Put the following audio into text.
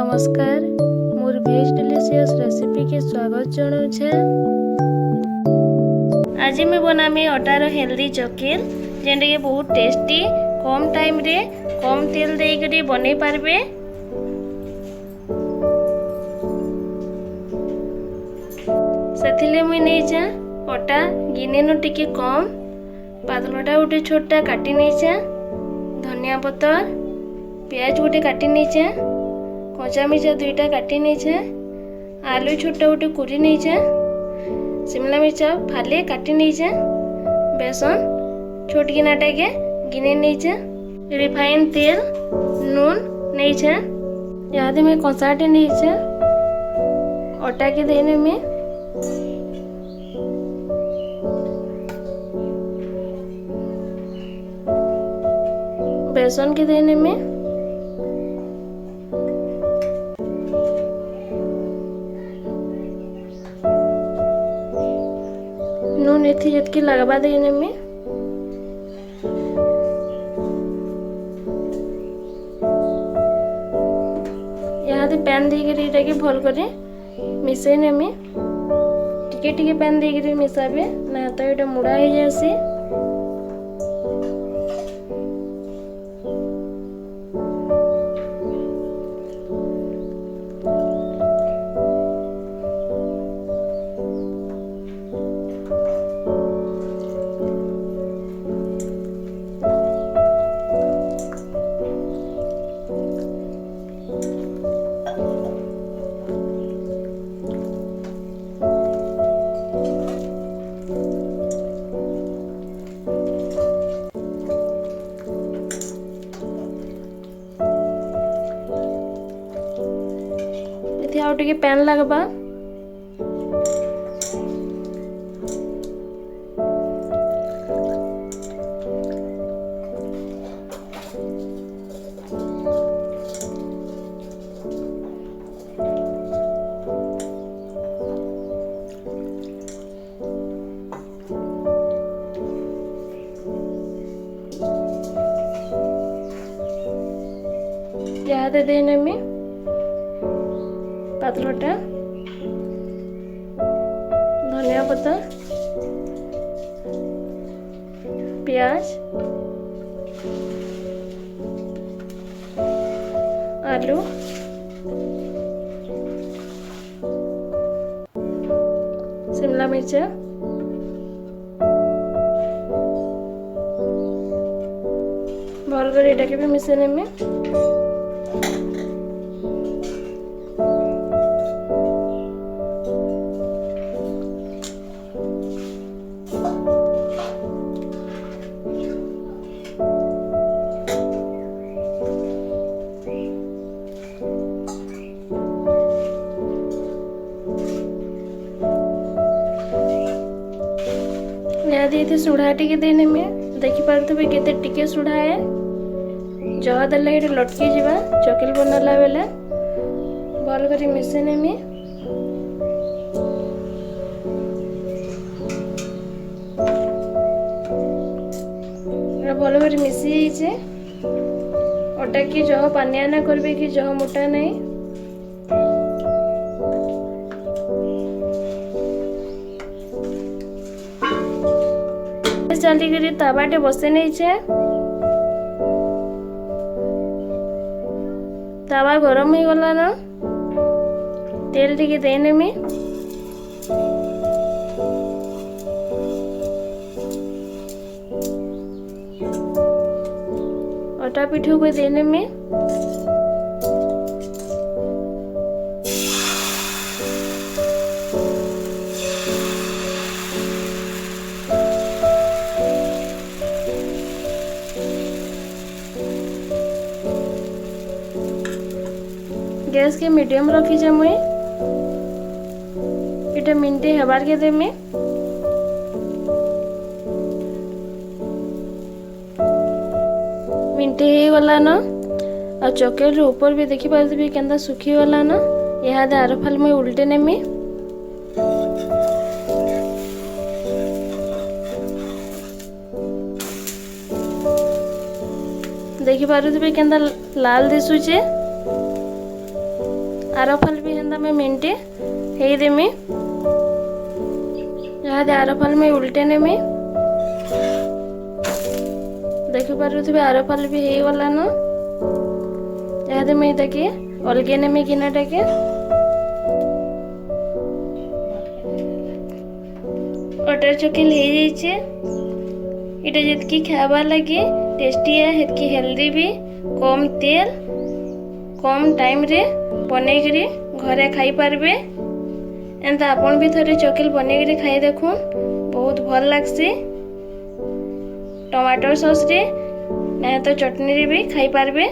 नमस्कार मोर भेज delicious recipe के स्वागत जनाऊे। आज मैं बनामी अटार हेल्दी चकेल जेनटा कि बहुत टेस्टी कम टाइम रे कम तेल देकर बनै पारबे। से मुई नहीं अटा गिने नु टिके कम पातलटा गोटे छोटा काटी नहीं धनिया पतर प्याज गोटे काटी नहीं कचा मिर्चा दुईटा काटी नहीं आलू छोटा गोटे कुरी नहीं शिमला मिर्चा फाले काटी नहीं बेसन छोट गिनाटा के गिने नहीं रिफाइन तेल नून नहीं यहाँ मैं कसाटे नहीं अटा के देने में बेसन के देने में नून एथी जतकी लगवा देने में यहाँ पैन देकर भल कर मिसेने में टिके टिके पैन देकर मिसाबे ना तो ये मुड़ा हो जासी। आउ टिके पैन लगवा यहाँ देने में पातलोटा धनिया पत्ता प्याज आलू शिमला मिर्चा भल कर एटा के भी मिसेने में थे सुढ़ा टिके देने में देखी पारे केते टिके सुढ़ा है जहा देला ये लटकी जीवा चकेल बनाला बेले भल कर मिसेने में भल कर मिसी जाइए अटा की जह पानिया ना करबे कि जह मोटा नहीं चली तवाटे बसे नहीं तवा गरम हो गला ना तेल टिके देने में अटा पिठू को देने में गैस के मीडियम रखी मुई इटा मिनटे हबार के देमे मिनटे हो गला ना और चकेल ऊपर भी देखी पारे केंदा सुखी गला ना यहाँ दे आर फाल मुई उल्टे नेमी देखी पारे केंदा लाल दिशुचे आर फाल भी हेन्दा मैं मिनटे हे देमी यहाँ आर फाल में उल्टे नेमी देखि पारुथिबे आर फाल भी हे गला न यहाँ मैं ताके अलगे नेमी गिनाटा के अटर चोकिल हो जाइए। इटा जितकी खावा लगे टेस्टी है हेतकी हेल्दी भी कम तेल कम टाइम रे बनेकरी घरे खाई पारबे। एंता आपन भी थोड़े चोकिल बनेकरी खाई देखुन बहुत भल लागसी। टमाटर सॉस रे ना तो चटनी रे भी खाई पारबे।